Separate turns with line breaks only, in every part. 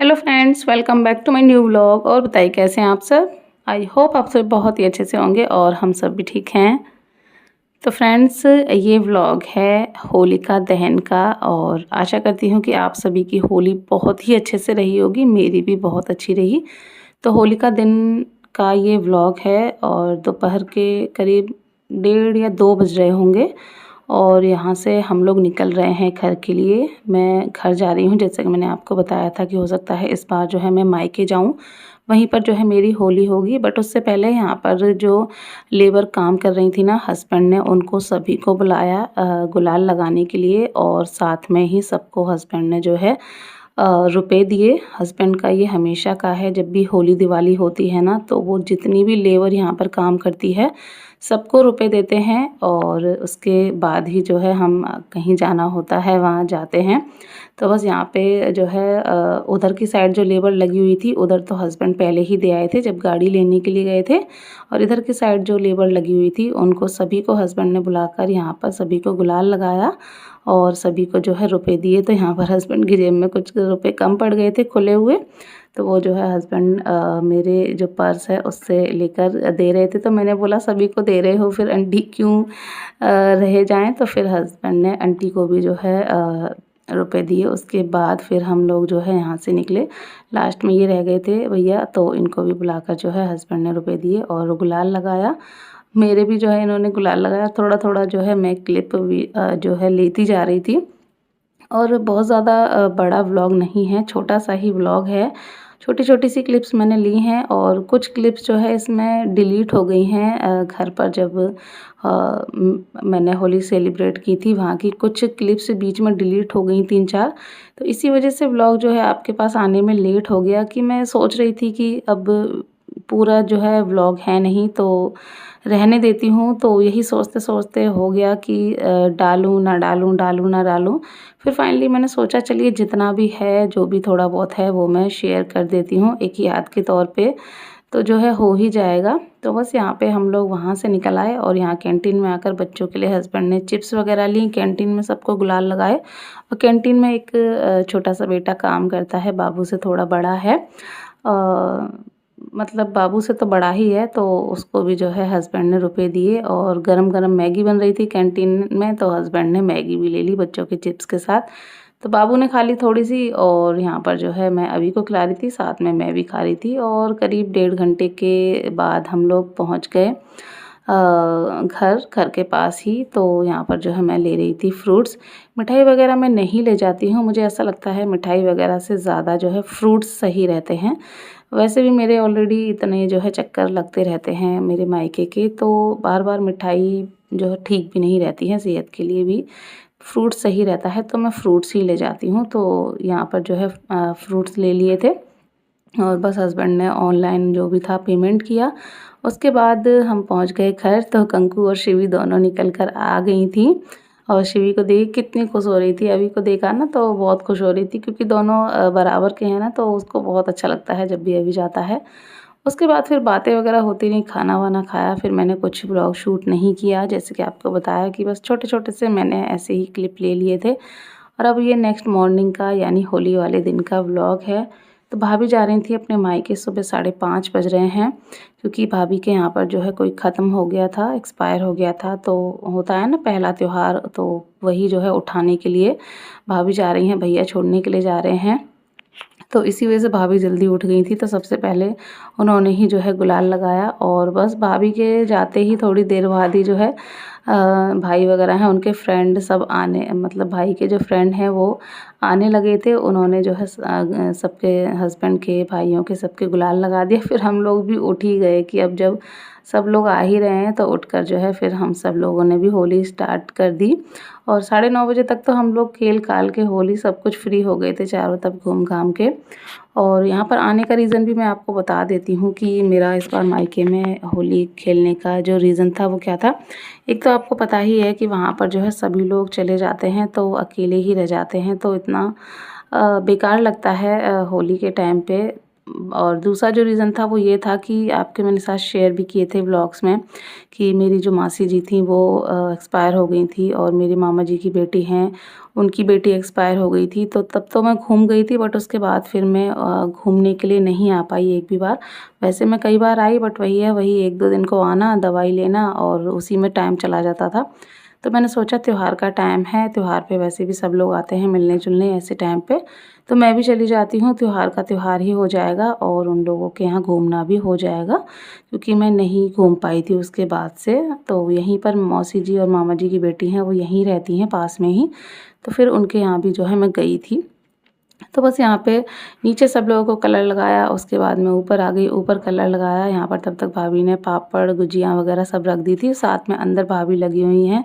Hello friends, welcome back to my new vlog. और बताइए कैसे हैं आप सब। आई होप आप सब बहुत ही अच्छे से होंगे और हम सब भी ठीक हैं। तो फ्रेंड्स, ये व्लॉग है होलिका दहन का और आशा करती हूँ कि आप सभी की होली बहुत ही अच्छे से रही होगी। मेरी भी बहुत अच्छी रही। तो होलिका दिन का ये व्लॉग है और दोपहर के करीब 1:30 या 2 बज रहे होंगे और यहाँ से हम लोग निकल रहे हैं घर के लिए। मैं घर जा रही हूँ, जैसे कि मैंने आपको बताया था कि हो सकता है इस बार जो है मैं मायके जाऊँ, वहीं पर जो है मेरी होली होगी। बट उससे पहले यहाँ पर जो लेबर काम कर रही थी ना, हस्बैंड ने उनको सभी को बुलाया गुलाल लगाने के लिए और साथ में ही सबको हस्बैंड ने जो है रुपए दिए। हस्बैंड का ये हमेशा का है, जब भी होली दिवाली होती है ना तो वो जितनी भी लेबर यहाँ पर काम करती है सबको रुपए देते हैं और उसके बाद ही जो है हम कहीं जाना होता है वहाँ जाते हैं। तो बस यहाँ पे जो है उधर की साइड जो लेबर लगी हुई थी उधर तो हस्बैंड पहले ही दे आए थे जब गाड़ी लेने के लिए गए थे, और इधर की साइड जो लेबर लगी हुई थी उनको सभी को हस्बैंड ने बुलाकर यहाँ पर सभी को गुलाल लगाया और सभी को जो है रुपए दिए। तो यहाँ पर हस्बैंड की जेब में कुछ रुपए कम पड़ गए थे खुले हुए, तो वो जो है हस्बैंड मेरे जो पर्स है उससे लेकर दे रहे थे। तो मैंने बोला सभी को दे रहे हो फिर आंटी क्यों रह जाएं। तो फिर हस्बैंड ने आंटी को भी जो है रुपए दिए। उसके बाद फिर हम लोग जो है यहाँ से निकले। लास्ट में ये रह गए थे भैया, तो इनको भी बुलाकर जो है हस्बैंड ने रुपए दिए और गुलाल लगाया। मेरे भी जो है इन्होंने गुलाल लगाया। थोड़ा थोड़ा जो है मैं क्लिप भी जो है लेती जा रही थी। और बहुत ज़्यादा बड़ा व्लॉग नहीं है, छोटा सा ही व्लॉग है। छोटी-छोटी सी क्लिप्स मैंने ली हैं और कुछ क्लिप्स जो है इसमें डिलीट हो गई हैं। घर पर जब मैंने होली सेलिब्रेट की थी वहाँ की कुछ क्लिप्स बीच में डिलीट हो गई 3-4। तो इसी वजह से व्लॉग जो है आपके पास आने में लेट हो गया कि मैं सोच रही थी कि अब पूरा जो है व्लॉग है नहीं तो रहने देती हूँ। तो यही सोचते-सोचते हो गया कि डालूँ ना डालूँ, डालूँ ना डालूँ। फिर फाइनली मैंने सोचा चलिए जितना भी है, जो भी थोड़ा बहुत है वो मैं शेयर कर देती हूँ एक याद के तौर पे, तो जो है हो ही जाएगा। तो बस यहाँ पे हम लोग वहाँ से निकल आए और यहाँ कैंटीन में आकर बच्चों के लिए हस्बैंड ने चिप्स वगैरह ली। कैंटीन में सबको गुलाल लगाए और कैंटीन में एक छोटा-सा बेटा काम करता है, बाबू से थोड़ा बड़ा है। मतलब बाबू से तो बड़ा ही है, तो उसको भी जो है हस्बैंड ने रुपए दिए और गरम-गरम मैगी बन रही थी कैंटीन में, तो हस्बैंड ने मैगी भी ले ली बच्चों के चिप्स के साथ। तो बाबू ने खा ली थोड़ी-सी और यहाँ पर जो है मैं अभी को खिला रही थी, साथ में मैं भी खा रही थी। और करीब 1.5 घंटे के बाद हम लोग पहुँच गए घर के पास ही। तो यहाँ पर जो है मैं ले रही थी फ्रूट्स। मिठाई वगैरह मैं नहीं ले जाती हूँ, मुझे ऐसा लगता है मिठाई वगैरह से ज़्यादा जो है फ्रूट्स सही रहते हैं। वैसे भी मेरे ऑलरेडी इतने जो है चक्कर लगते रहते हैं मेरे मायके के, तो बार-बार मिठाई जो है ठीक भी नहीं रहती है सेहत के लिए भी। फ्रूट्स सही रहता है, तो मैं फ्रूट्स ही ले जाती हूँ। तो यहाँ पर जो है फ्रूट्स ले लिए थे और बस हस्बैंड ने ऑनलाइन जो भी था पेमेंट किया। उसके बाद हम पहुंच गए घर। तो कंकु और शिवी दोनों निकल कर आ गई थी और शिवी को देख कितनी खुश हो रही थी। अभी को देखा ना तो बहुत खुश हो रही थी क्योंकि दोनों बराबर के हैं ना, तो उसको बहुत अच्छा लगता है जब भी अभी जाता है। उसके बाद फिर बातें वगैरह होती रहीं, खाना वाना खाया। फिर मैंने कुछ ब्लॉग शूट नहीं किया, जैसे कि आपको बताया कि बस छोटे-छोटे से मैंने ऐसे ही क्लिप ले लिए थे। और अब ये नेक्स्ट मॉर्निंग का यानी होली वाले दिन का व्लॉग है। तो भाभी जा रही थी अपने मायके, सुबह 5:30 बज रहे हैं क्योंकि भाभी के यहाँ पर जो है कोई ख़त्म हो गया था, एक्सपायर हो गया था। तो होता है ना पहला त्योहार, तो वही जो है उठाने के लिए भाभी जा रही हैं, भैया छोड़ने के लिए जा रहे हैं। तो इसी वजह से भाभी जल्दी उठ गई थी। तो सबसे पहले उन्होंने ही जो है गुलाल लगाया और बस भाभी के जाते ही थोड़ी देर बाद ही जो है भाई वगैरह हैं उनके फ्रेंड सब आने, मतलब भाई के जो फ्रेंड हैं वो आने लगे थे। उन्होंने जो है सबके हस्बैंड के, भाइयों के, सबके गुलाल लगा दिया। फिर हम लोग भी उठ ही गए कि अब जब सब लोग आ ही रहे हैं तो उठकर जो है फिर हम सब लोगों ने भी होली स्टार्ट कर दी। और 9:30 बजे तक तो हम लोग खेल खाल के होली सब कुछ फ्री हो गए थे चारों तरफ घूम घाम के। और यहाँ पर आने का रीज़न भी मैं आपको बता देती हूँ कि मेरा इस बार मायके में होली खेलने का जो रीज़न था वो क्या था। एक तो आपको पता ही है कि वहाँ पर जो है सभी लोग चले जाते हैं तो अकेले ही रह जाते हैं, तो इतना बेकार लगता है होली के टाइम पे। और दूसरा जो रीज़न था वो ये था कि आपके मैंने साथ शेयर भी किए थे व्लॉग्स में कि मेरी जो मासी जी थी वो एक्सपायर हो गई थी और मेरे मामा जी की बेटी हैं, उनकी बेटी एक्सपायर हो गई थी। तो तब तो मैं घूम गई थी, बट उसके बाद फिर मैं घूमने के लिए नहीं आ पाई एक भी बार। वैसे मैं कई बार आई, बट वही है, वही 1-2 दिन को आना, दवाई लेना और उसी में टाइम चला जाता था। तो मैंने सोचा त्योहार का टाइम है, त्योहार पे वैसे भी सब लोग आते हैं मिलने-जुलने ऐसे टाइम पे, तो मैं भी चली जाती हूँ, त्योहार का त्योहार ही हो जाएगा और उन लोगों के यहाँ घूमना भी हो जाएगा, क्योंकि मैं नहीं घूम पाई थी उसके बाद से। तो यहीं पर मौसी जी और मामा जी की बेटी हैं, वो यहीं रहती हैं पास में ही, तो फिर उनके यहाँ भी जो है मैं गई थी। तो बस यहाँ पे नीचे सब लोगों को कलर लगाया, उसके बाद मैं ऊपर आ गई, ऊपर कलर लगाया। यहाँ पर तब तक भाभी ने पापड़, गुजिया वगैरह सब रख दी थी। साथ में अंदर भाभी लगी हुई हैं,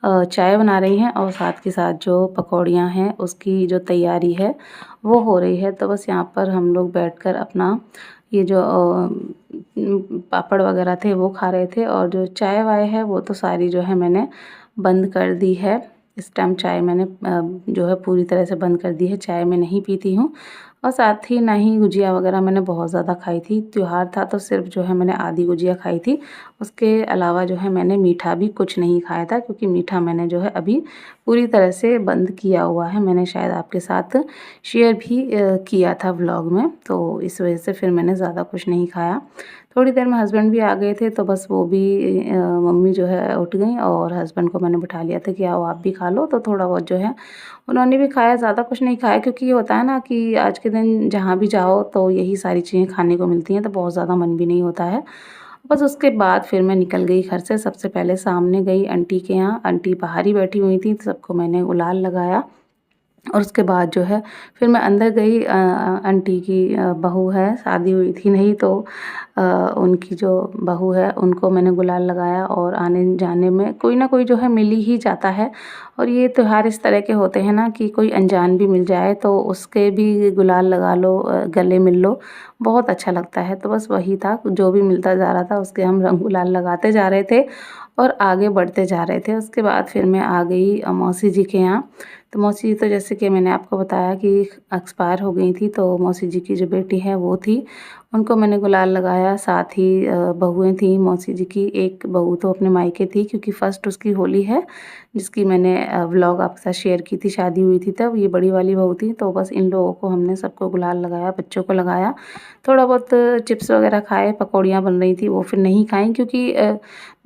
चाय बना रही हैं और साथ के साथ जो पकौड़ियाँ हैं उसकी जो तैयारी है वो हो रही है। तो बस यहाँ पर हम लोग बैठकर अपना ये जो पापड़ वगैरह थे वो खा रहे थे, और जो चाय वाय है वो तो सारी जो है मैंने बंद कर दी है। इस टाइम चाय मैंने जो है पूरी तरह से बंद कर दी है, चाय मैं नहीं पीती हूँ। और साथ ही ना ही गुजिया वगैरह मैंने बहुत ज़्यादा खाई थी, त्योहार था तो सिर्फ जो है मैंने आधी गुजिया खाई थी। उसके अलावा जो है मैंने मीठा भी कुछ नहीं खाया था, क्योंकि मीठा मैंने जो है अभी पूरी तरह से बंद किया हुआ है। मैंने शायद आपके साथ शेयर भी किया था व्लॉग में, तो इस वजह से फिर मैंने ज़्यादा कुछ नहीं खाया। थोड़ी देर में हस्बैंड भी आ गए थे, तो बस वो भी मम्मी जो है उठ गईं और हस्बैंड को मैंने बिठा लिया था कि आओ आप भी खा लो। तो थोड़ा बहुत जो है उन्होंने भी खाया, ज़्यादा कुछ नहीं खाया, क्योंकि ये होता है ना कि आज के दिन जहाँ भी जाओ तो यही सारी चीज़ें खाने को मिलती हैं, तो बहुत ज़्यादा मन भी नहीं होता है। बस उसके बाद फिर मैं निकल गई घर से। सबसे पहले सामने गई आंटी के यहाँ, आंटी बाहर ही बैठी हुई थी, तो सबको मैंने गुलाल लगाया। और उसके बाद जो है फिर मैं अंदर गई, आंटी की बहू है, शादी हुई थी नहीं, तो उनकी जो बहू है उनको मैंने गुलाल लगाया। और आने जाने में कोई ना कोई जो है मिल ही जाता है, और ये त्योहार इस तरह के होते हैं ना कि कोई अनजान भी मिल जाए तो उसके भी गुलाल लगा लो, गले मिल लो, बहुत अच्छा लगता है। तो बस वही था, जो भी मिलता जा रहा था उसके हम रंग गुलाल लगाते जा रहे थे और आगे बढ़ते जा रहे थे। उसके बाद फिर मैं आ गई मौसी जी के यहाँ। तो मौसी जी तो जैसे कि मैंने आपको बताया कि एक्सपायर हो गई थी, तो मौसी जी की जो बेटी है वो थी, उनको मैंने गुलाल लगाया। साथ ही बहुएँ थीं मौसी जी की, एक बहू तो अपने मायके थी, क्योंकि फ़र्स्ट उसकी होली है, जिसकी मैंने व्लॉग आपके साथ शेयर की थी, शादी हुई थी तब। ये बड़ी वाली बहू थी, तो बस इन लोगों को हमने सबको गुलाल लगाया, बच्चों को लगाया। थोड़ा बहुत चिप्स वगैरह खाए, पकौड़ियाँ बन रही थी वो फिर नहीं खाईं, क्योंकि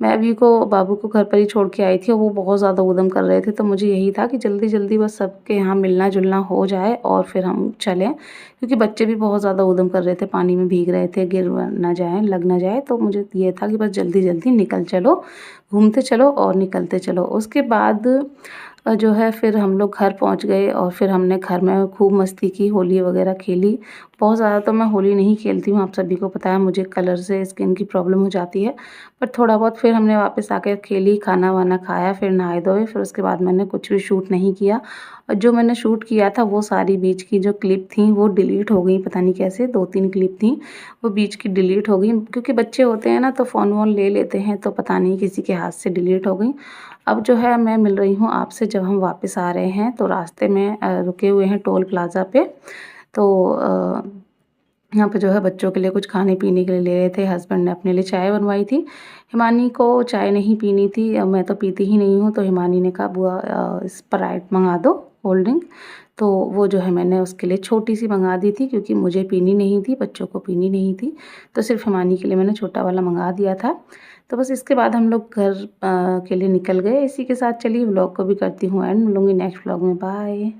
मैं अभी को बाबू को घर पर ही छोड़ के आई थी और वो बहुत ज़्यादा ऊधम कर रहे थे। तो मुझे यही था कि जल्दी-जल्दी बस सबके यहाँ मिलना-जुलना हो जाए और फिर हम चलें, क्योंकि बच्चे भी बहुत ज़्यादा ऊधम कर रहे थे, पानी में भीग रहे थे, गिर ना जाएँ, लग ना जाए। तो मुझे ये था कि बस जल्दी-जल्दी निकल चलो, घूमते चलो और निकलते चलो। उसके बाद जो है फिर हम लोग घर पहुँच गए और फिर हमने घर में खूब मस्ती की, होली वगैरह खेली। बहुत ज़्यादा तो मैं होली नहीं खेलती हूँ, आप सभी को पता है, मुझे कलर से स्किन की प्रॉब्लम हो जाती है। पर थोड़ा बहुत फिर हमने वापस आके खेली, खाना-वाना खाया, फिर नहाए-धोए, फिर उसके बाद मैंने कुछ भी शूट नहीं किया। और जो मैंने शूट किया था वो सारी बीच की जो क्लिप थी वो डिलीट हो गई, पता नहीं कैसे, 2-3 क्लिप थी, वो बीच की डिलीट हो गई। क्योंकि बच्चे होते हैं ना तो फ़ोन-वोन ले लेते हैं, तो पता नहीं किसी के हाथ से डिलीट हो गई। अब जो है मैं मिल रही हूँ आपसे, जब हम वापस आ रहे हैं तो रास्ते में रुके हुए हैं टोल प्लाज़ा पे। तो यहाँ पे जो है बच्चों के लिए कुछ खाने-पीने के लिए ले रहे थे, हस्बैंड ने अपने लिए चाय बनवाई थी। हिमानी को चाय नहीं पीनी थी, मैं तो पीती ही नहीं हूँ, तो हिमानी ने कहा बुआ स्प्राइट मँगा दो, कोल्ड ड्रिंक। तो वो जो है मैंने उसके लिए छोटी-सी मँगा दी थी, क्योंकि मुझे पीनी नहीं थी, बच्चों को पीनी नहीं थी, तो सिर्फ़ हिमानी के लिए मैंने छोटा वाला मँगा दिया था। तो बस इसके बाद हम लोग घर के लिए निकल गए। इसी के साथ चलिए व्लॉग को भी करती हूँ एंड, मिलूँगी नेक्स्ट व्लॉग में, बाय।